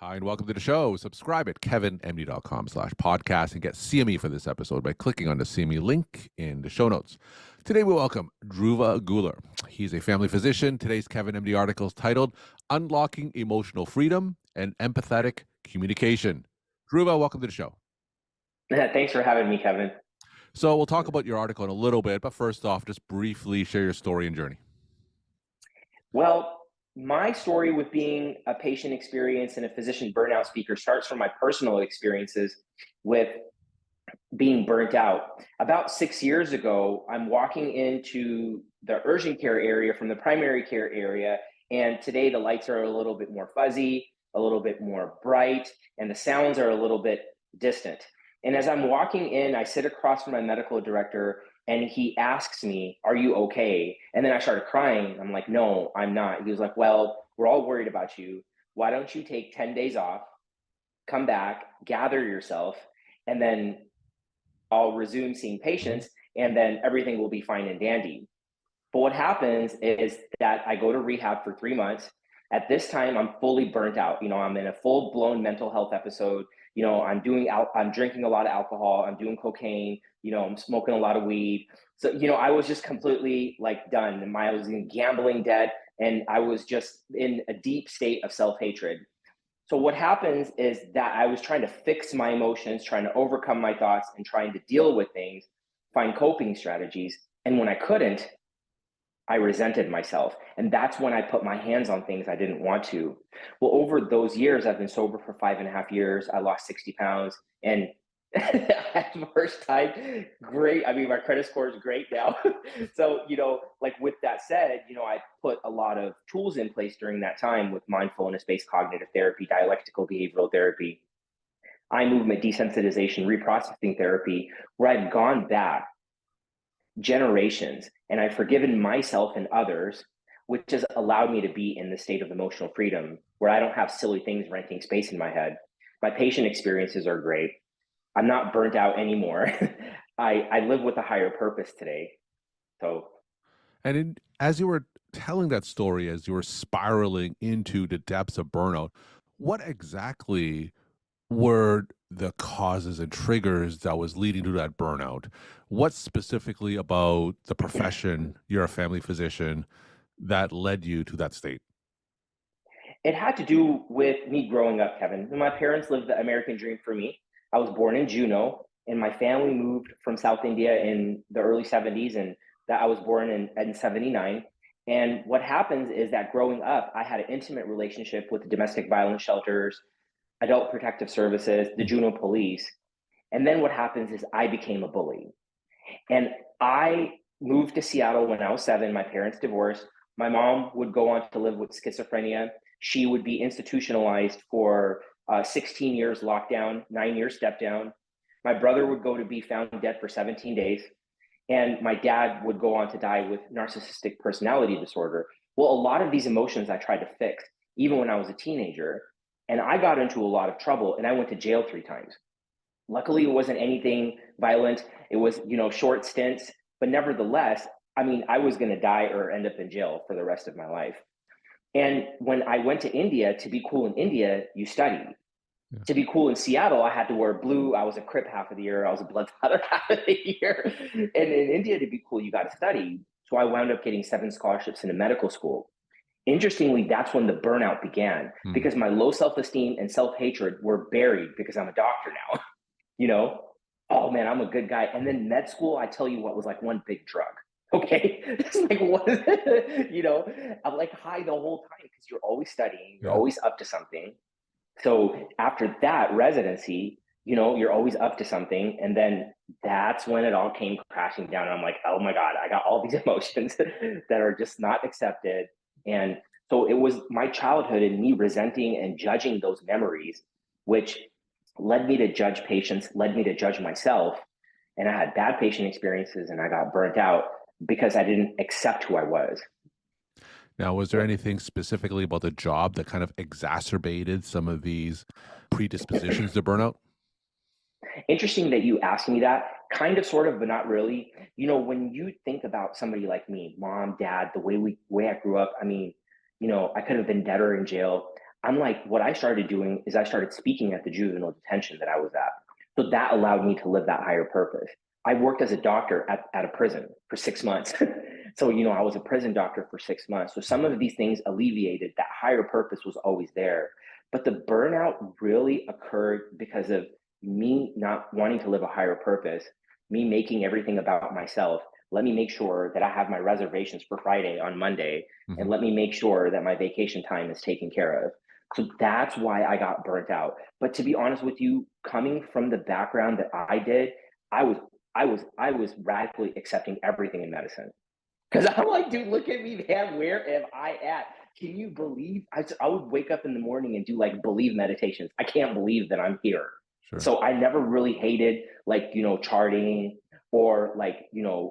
Hi, and welcome to the show. Subscribe at kevinmd.com/podcast and get CME for this episode by clicking on the CME link in the show notes. Today, we welcome Dhruva Guler. He's a family physician. Today's Kevin MD article is titled Unlocking Emotional Freedom and Empathetic Communication. Dhruva, welcome to the show. Yeah, thanks for having me, Kevin. So we'll talk about your article in a little bit, but first off, just briefly share your story and journey. Well, my story with being a patient experience and a physician burnout speaker starts from my personal experiences with being burnt out. About 6 years ago, I'm walking into the urgent care area from the primary care area, and today the lights are a little bit more fuzzy, a little bit more bright, and the sounds are a little bit distant. And as I'm walking in, I sit across from my medical director and he asks me, "Are you okay?" And then I started crying. I'm like, "No, I'm not." He was like, "Well, we're all worried about you. Why don't you take 10 days off, come back, gather yourself, and then I'll resume seeing patients, and then everything will be fine and dandy." But what happens is that I go to rehab for 3 months. At this time, I'm fully burnt out. I'm in a full blown mental health episode. I'm drinking a lot of alcohol. I'm doing cocaine. I'm smoking a lot of weed. So, I was just completely like done. I was in gambling debt, and I was just in a deep state of self hatred. So what happens is that I was trying to fix my emotions, trying to overcome my thoughts, and trying to deal with things, find coping strategies. And when I couldn't, I resented myself. And that's when I put my hands on things I didn't want to. Well, over those years, I've been sober for 5.5 years. I lost 60 pounds. And at first time, great. I mean, my credit score is great now. So, like with that said, I put a lot of tools in place during that time with mindfulness based cognitive therapy, dialectical behavioral therapy, eye movement desensitization, reprocessing therapy, where I've gone back generations and I've forgiven myself and others, which has allowed me to be in the state of emotional freedom where I don't have silly things renting space in my head. My patient experiences are great. I'm not burnt out anymore. I live with a higher purpose today. So, As you were telling that story, as you were spiraling into the depths of burnout, what exactly were the causes and triggers that was leading to that burnout? What specifically about the profession, you're a family physician, that led you to that state? it had to do with me growing up, Kevin. My parents lived the American dream for me. I was born in Juneau, and my family moved from South India in the early 70s, and that I was born in 79. And what happens is that growing up, I had an intimate relationship with the domestic violence shelters, adult protective services, the Juneau police. And then what happens is I became a bully. And I moved to Seattle when I was 7. My parents divorced. My mom would go on to live with schizophrenia. She would be institutionalized for 16 years lockdown, 9 years step down. My brother would go to be found dead for 17 days. And my dad would go on to die with narcissistic personality disorder. Well, a lot of these emotions I tried to fix, even when I was a teenager. And I got into a lot of trouble and I went to jail 3 times. Luckily, it wasn't anything violent. It was, short stints. But nevertheless, I mean, I was going to die or end up in jail for the rest of my life. And when I went to India, to be cool in India, you study. Yeah. To be cool in Seattle, I had to wear blue. I was a Crip half of the year. I was a Blood Father half of the year. And in India, to be cool, you got to study. So I wound up getting 7 scholarships into medical school. Interestingly, that's when the burnout began Hmm. because my low self esteem and self hatred were buried because I'm a doctor now. you know, oh man, I'm a good guy. And then med school, I tell you what, was like one big drug. Okay. It's like, what, I'm like high the whole time because you're always studying, you're Yeah. always up to something. So after that residency, you're always up to something. And then that's when it all came crashing down. And I'm like, oh my God, I got all these emotions that are just not accepted. And so it was my childhood and me resenting and judging those memories, which led me to judge patients, led me to judge myself. And I had bad patient experiences and I got burnt out because I didn't accept who I was. Now, was there anything specifically about the job that kind of exacerbated some of these predispositions to burnout? Interesting that you asked me that, kind of, sort of, but not really. When you think about somebody like me, mom, dad, the way I grew up, I mean, I could have been dead or in jail. I'm like, what I started doing is I started speaking at the juvenile detention that I was at. So that allowed me to live that higher purpose. I worked as a doctor at a prison for 6 months. So, I was a prison doctor for 6 months. So some of these things alleviated that higher purpose was always there. But the burnout really occurred because of me not wanting to live a higher purpose, me making everything about myself. Let me make sure that I have my reservations for Friday on Monday, and Mhm. let me make sure that my vacation time is taken care of. So that's why I got burnt out. But to be honest with you, coming from the background that I did, I was I was radically accepting everything in medicine. Because I'm like, dude, look at me, man. Where am I at? Can you believe? I would wake up in the morning and do like believe meditations. I can't believe that I'm here. Sure. So I never really hated like, charting or like,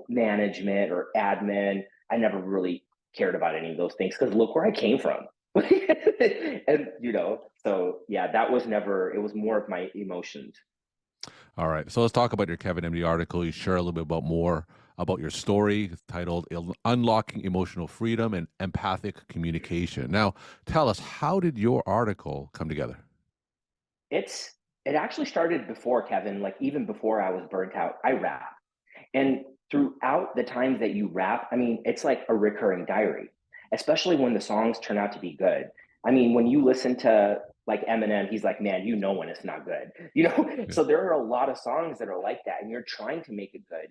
management or admin. I never really cared about any of those things because look where I came from. And, so yeah, that was never, it was more of my emotions. All right. So let's talk about your Kevin MD article. You share a little bit about more about your story. It's titled Unlocking Emotional Freedom and Empathic Communication. Now, tell us, how did your article come together? It's, it actually started before Kevin, like even before I was burnt out. I rap. And throughout the times that you rap, I mean, it's like a recurring diary, especially when the songs turn out to be good. I mean, when you listen to like Eminem, he's like, man, when it's not good, Yeah. So there are a lot of songs that are like that, and you're trying to make it good.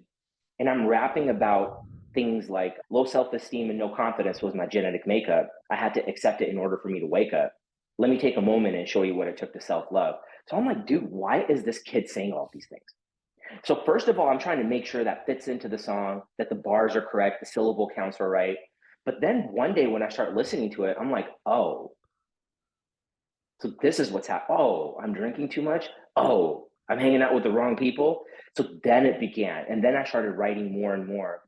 And I'm rapping about things like low self esteem and no confidence was my genetic makeup. I had to accept it in order for me to wake up. Let me take a moment and show you what it took to self love. So I'm like, dude, why is this kid saying all these things? So first of all, I'm trying to make sure that fits into the song, that the bars are correct, the syllable counts are right. But then one day when I start listening to it, I'm like, oh, so this is what's happening. Oh, I'm drinking too much. Oh, I'm hanging out with the wrong people. So then it began. And then I started writing more and more.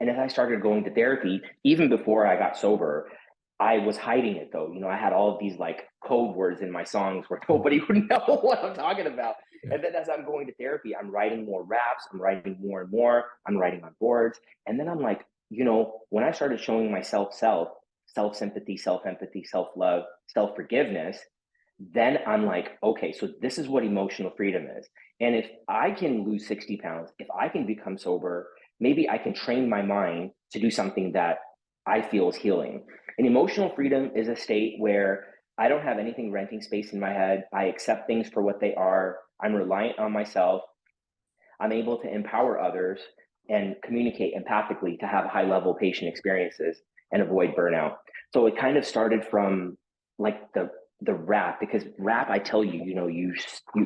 And as I started going to therapy, even before I got sober, I was hiding it though. I had all of these like code words in my songs where nobody would know what I'm talking about. Yeah. And then as I'm going to therapy, I'm writing more raps, I'm writing more and more, I'm writing on boards. And then I'm like, when I started showing myself self sympathy, self empathy, self love, self forgiveness, then I'm like, okay, so this is what emotional freedom is. And if I can lose 60 pounds, if I can become sober, maybe I can train my mind to do something that I feel is healing. And emotional freedom is a state where I don't have anything renting space in my head. I accept things for what they are. I'm reliant on myself. I'm able to empower others and communicate empathically to have high level patient experiences and avoid burnout. So it kind of started from like the rap, because rap, I tell you,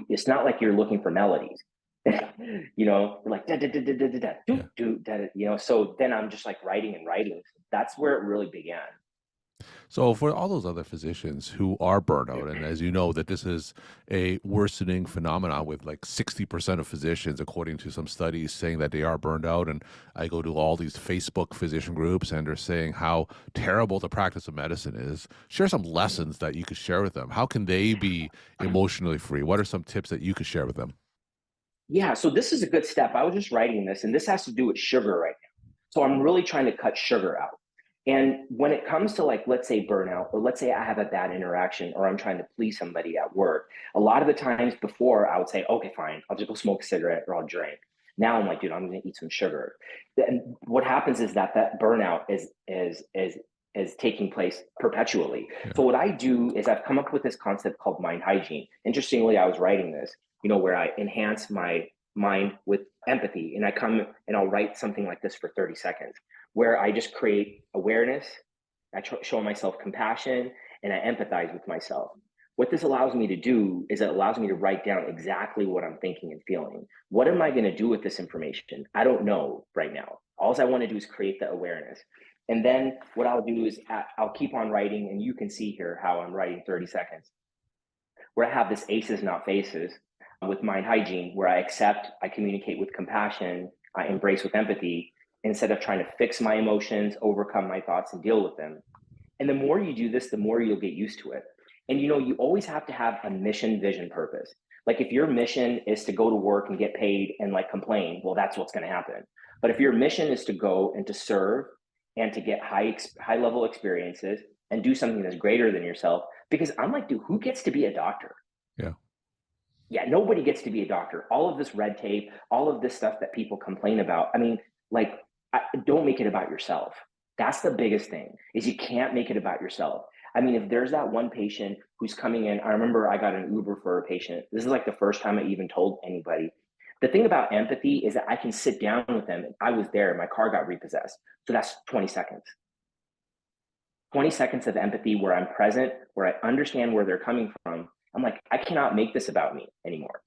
it's not like you're looking for melodies. Like da da da da da da da Yeah. do do da, da, So then I'm just like writing and writing. That's where it really began. So for all those other physicians who are burnout, and as you know, that this is a worsening phenomenon with like 60% of physicians, according to some studies, saying that they are burned out. And I go to all these Facebook physician groups and they're saying how terrible the practice of medicine is. Share some lessons that you could share with them. How can they be emotionally free? What are some tips that you could share with them? Yeah, so this is a good step. I was just writing this, and this has to do with sugar right now. So I'm really trying to cut sugar out. And when it comes to like, let's say burnout, or let's say I have a bad interaction, or I'm trying to please somebody at work, a lot of the times before I would say, okay, fine, I'll just go smoke a cigarette or I'll drink. Now I'm like, dude, I'm going to eat some sugar. And what happens is that burnout is taking place perpetually. Yeah. So what I do is I've come up with this concept called mind hygiene. Interestingly, I was writing this, where I enhance my mind with empathy, and I come and I'll write something like this for 30 seconds where I just create awareness, show myself compassion, and I empathize with myself. What this allows me to do is it allows me to write down exactly what I'm thinking and feeling. What am I going to do with this information? I don't know right now. All I want to do is create the awareness. And then what I'll do is I'll keep on writing, and you can see here how I'm writing 30 seconds, where I have this aces, not faces with mind hygiene, where I accept, I communicate with compassion, I embrace with empathy, instead of trying to fix my emotions, overcome my thoughts, and deal with them. And the more you do this, the more you'll get used to it. And you always have to have a mission, vision, purpose. Like if your mission is to go to work and get paid and like complain, well, that's what's going to happen. But if your mission is to go and to serve and to get high level experiences and do something that's greater than yourself. Because I'm like, dude, who gets to be a doctor? Yeah. Yeah, nobody gets to be a doctor. All of this red tape, all of this stuff that people complain about. I mean, like, don't make it about yourself. That's the biggest thing, is you can't make it about yourself. I mean, if there's that one patient who's coming in, I remember I got an Uber for a patient. This is like the first time I even told anybody. The thing about empathy is that I can sit down with them. I was there, my car got repossessed. So that's 20 seconds. 20 seconds of empathy where I'm present, where I understand where they're coming from. I'm like, I cannot make this about me anymore.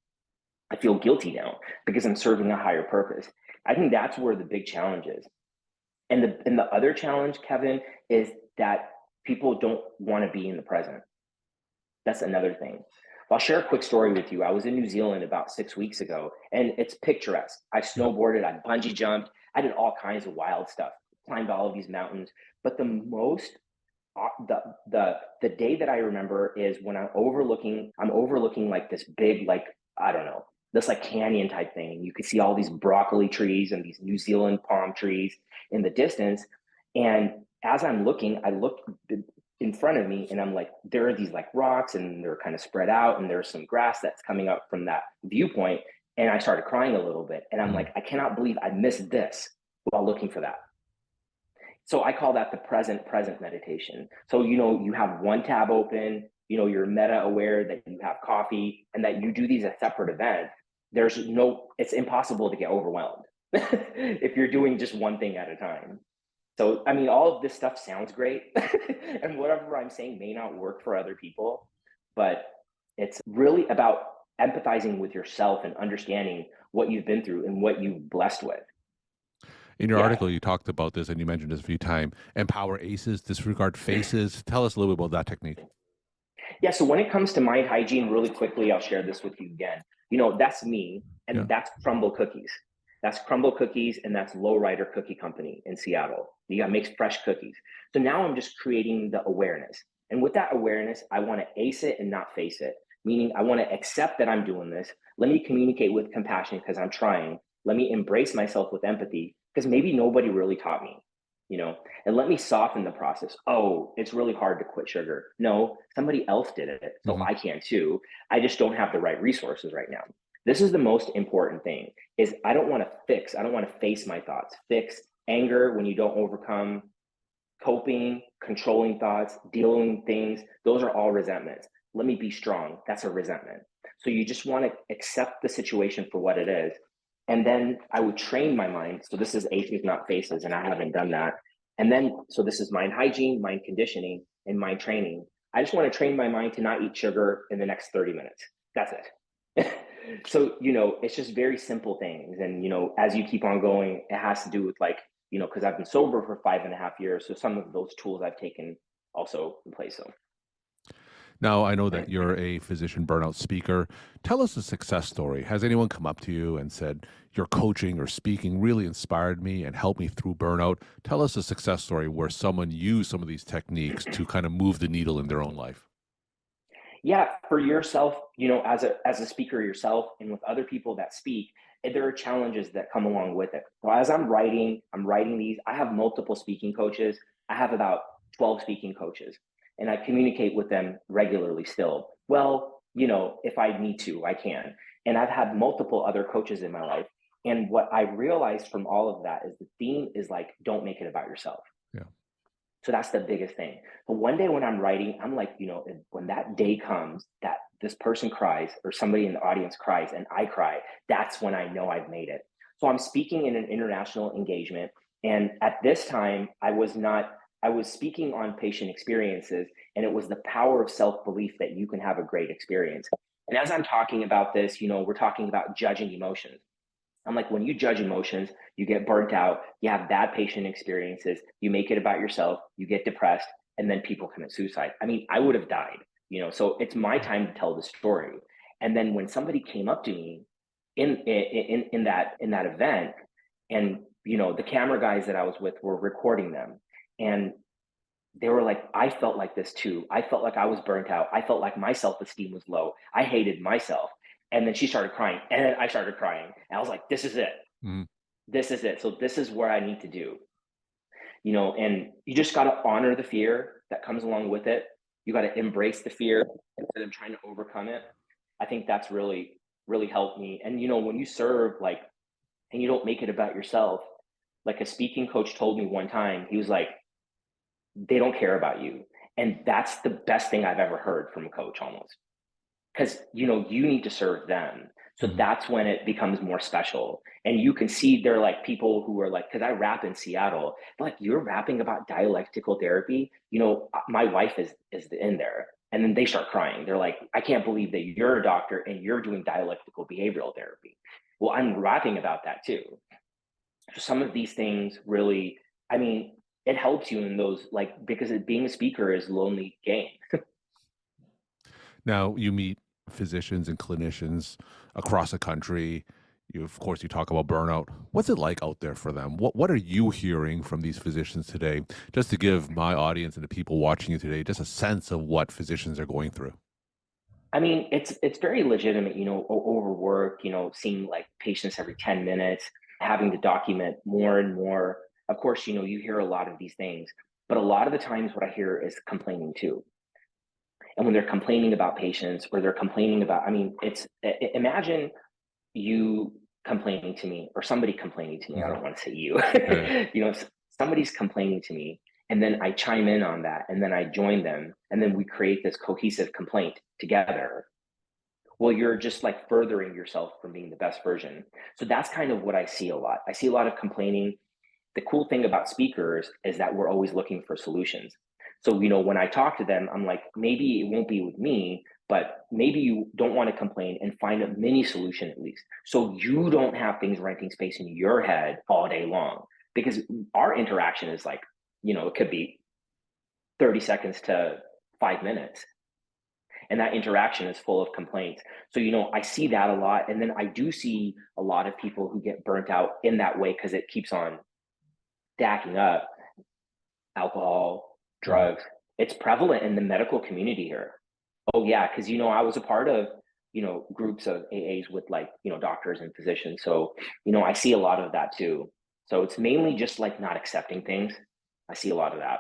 I feel guilty now because I'm serving a higher purpose. I think that's where the big challenge is. And the other challenge, Kevin, is that people don't want to be in the present. That's another thing. I'll share a quick story with you. I was in New Zealand about 6 weeks ago, and it's picturesque. I Yeah. snowboarded, I bungee jumped, I did all kinds of wild stuff, climbed all of these mountains. But the most the day that I remember is when I'm overlooking like this big, like, I don't know, this like canyon type thing. And you could see all these broccoli trees and these New Zealand palm trees in the distance. And as I'm looking, I look in front of me and I'm like, there are these like rocks and they're kind of spread out and there's some grass that's coming up from that viewpoint. And I started crying a little bit. And I'm Mm. like, I cannot believe I missed this while looking for that. So I call that the present meditation. So, you have one tab open, you're meta aware that you have coffee and that you do these as separate events. It's impossible to get overwhelmed if you're doing just one thing at a time. So, I mean, all of this stuff sounds great and whatever I'm saying may not work for other people, but it's really about empathizing with yourself and understanding what you've been through and what you've blessed with. In your Yeah. article, you talked about this and you mentioned this a few times. Empower aces, disregard faces. Tell us a little bit about that technique. Yeah, so when it comes to mind hygiene, really quickly, I'll share this with you again. That's me, Yeah. and that's Crumble Cookies. That's Crumble Cookies, and that's Lowrider Cookie Company in Seattle. You got makes fresh cookies. So now I'm just creating the awareness. And with that awareness, I want to ace it and not face it. Meaning I want to accept that I'm doing this. Let me communicate with compassion because I'm trying. Let me embrace myself with empathy because maybe nobody really taught me, you know, and let me soften the process. Oh, it's really hard to quit sugar. No, somebody else did it, so Hmm. I can too. I just don't have the right resources right now. This is the most important thing is I don't want to fix, I don't want to face my thoughts. Fix anger when you don't overcome, coping, controlling thoughts, dealing with things. Those are all resentments. Let me be strong. That's a resentment. So you just want to accept the situation for what it is. And then I would train my mind. So this is aces, not faces, and I haven't done that. And then, so this is mind hygiene, mind conditioning, and mind training. I just want to train my mind to not eat sugar in the next 30 minutes. That's it. So, it's just very simple things. And, as you keep on going, it has to do with like, because I've been sober for 5.5 years. So some of those tools I've taken also in place. So Now, I know that you're a physician burnout speaker. Tell us a success story. Has anyone come up to you and said, your coaching or speaking really inspired me and helped me through burnout? Tell us a success story where someone used some of these techniques to kind of move the needle in their own life. yeah, for yourself, as a speaker yourself and with other people that speak, there are challenges that come along with it. So as I'm writing these. I have multiple speaking coaches. I have about 12 speaking coaches, and I communicate with them regularly still. Well, if I need to, I can. And I've had multiple other coaches in my life. And what I realized from all of that is the theme is like, don't make it about yourself. Yeah. So that's the biggest thing. But one day when I'm writing, I'm like, when that day comes that this person cries or somebody in the audience cries and I cry, that's when I know I've made it. So I'm speaking in an international engagement. And at this time, I was speaking on patient experiences, and it was the power of self belief that you can have a great experience. And as I'm talking about this, we're talking about judging emotions. I'm like, when you judge emotions, you get burnt out, you have bad patient experiences, you make it about yourself, you get depressed, and then people commit suicide. I mean, I would have died, so it's my time to tell the story. And then when somebody came up to me in that event, and the camera guys that I was with were recording them, and they were like, I felt like this too. I felt like I was burnt out. I felt like my self esteem was low. I hated myself. And then she started crying, and then I started crying. And I was like, this is it. Mhm. This is it. So this is where I need to do, and you just got to honor the fear. that comes along with it. You got to embrace the fear instead of trying to overcome it. I think that's really helped me. And when you serve, like, and you don't make it about yourself, like a speaking coach told me one time, he was like, they don't care about you. And that's the best thing I've ever heard from a coach, almost, because you need to serve them. So Mhm. that's when it becomes more special. And you can see they're like people who are like, because I rap in Seattle, they're like, you're rapping about dialectical therapy. My wife is in there. And then they start crying. They're like, I can't believe that you're a doctor and you're doing dialectical behavioral therapy. Well, I'm rapping about that too. So some of these things really, I mean, it helps you in those, like, because being a speaker is a lonely game. Now, you meet physicians and clinicians across the country. Of course, you talk about burnout. What's it like out there for them? What are you hearing from these physicians today? Just to give my audience and the people watching you today just a sense of what physicians are going through. I mean, it's very legitimate, overwork, seeing like patients every 10 minutes, having to document more and more. Of course, you hear a lot of these things, but a lot of the times what I hear is complaining too. And when they're complaining about patients or they're complaining about, I mean, imagine you complaining to me or somebody complaining to me. I Hmm. don't want to say you. Yeah. Somebody's complaining to me, and then I chime in on that, and then I join them, and then we create this cohesive complaint together. Well, you're just like furthering yourself from being the best version. So that's kind of what I see a lot. I see a lot of complaining. The cool thing about speakers is that we're always looking for solutions. So, when I talk to them, I'm like, maybe it won't be with me, but maybe you don't want to complain and find a mini solution at least. So you don't have things renting space in your head all day long. Because our interaction is like, it could be 30 seconds to 5 minutes. And that interaction is full of complaints. So, I see that a lot. And then I do see a lot of people who get burnt out in that way because it keeps on stacking up. Alcohol, Mhm. drugs. It's prevalent in the medical community here. Oh yeah, because I was a part of groups of AAs with, like, doctors and physicians. So I see a lot of that too. So it's mainly just like not accepting things. I see a lot of that.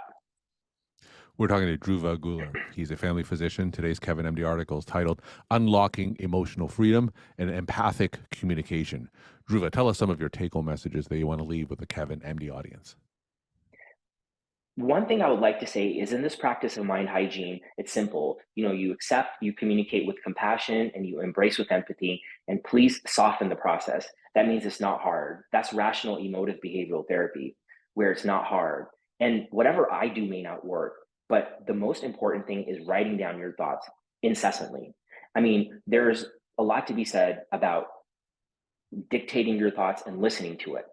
We're talking to Dhruva Guler. He's a family physician. Today's Kevin MD article is titled Unlocking Emotional Freedom and Empathic Communication. Dhruva, tell us some of your take home messages that you want to leave with the Kevin MD audience. One thing I would like to say is, in this practice of mind hygiene, it's simple. You accept, you communicate with compassion, and you embrace with empathy, and please soften the process. That means it's not hard. That's rational emotive behavioral therapy, where it's not hard. And whatever I do may not work, but the most important thing is writing down your thoughts incessantly. I mean, there's a lot to be said about dictating your thoughts and listening to it.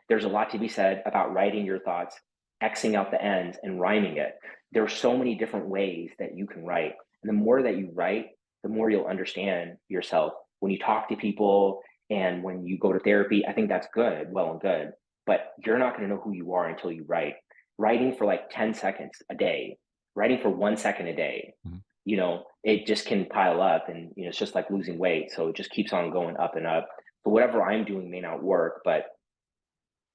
There's a lot to be said about writing your thoughts, Xing out the ends, and rhyming it. There are so many different ways that you can write. And the more that you write, the more you'll understand yourself. When you talk to people and when you go to therapy, I think that's good, well and good. But you're not going to know who you are until you write. Writing for like 10 seconds a day, writing for 1 second a day, Mhm. it just can pile up, and it's just like losing weight. So it just keeps on going up and up. So whatever I'm doing may not work, but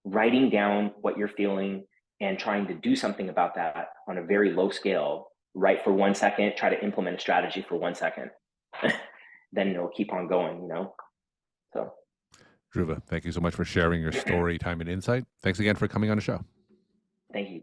writing down what you're feeling and trying to do something about that on a very low scale, write for 1 second, try to implement a strategy for 1 second, then it'll keep on going. So Dhruva, thank you so much for sharing your story, time, and insight. Thanks again for coming on the show. thank you.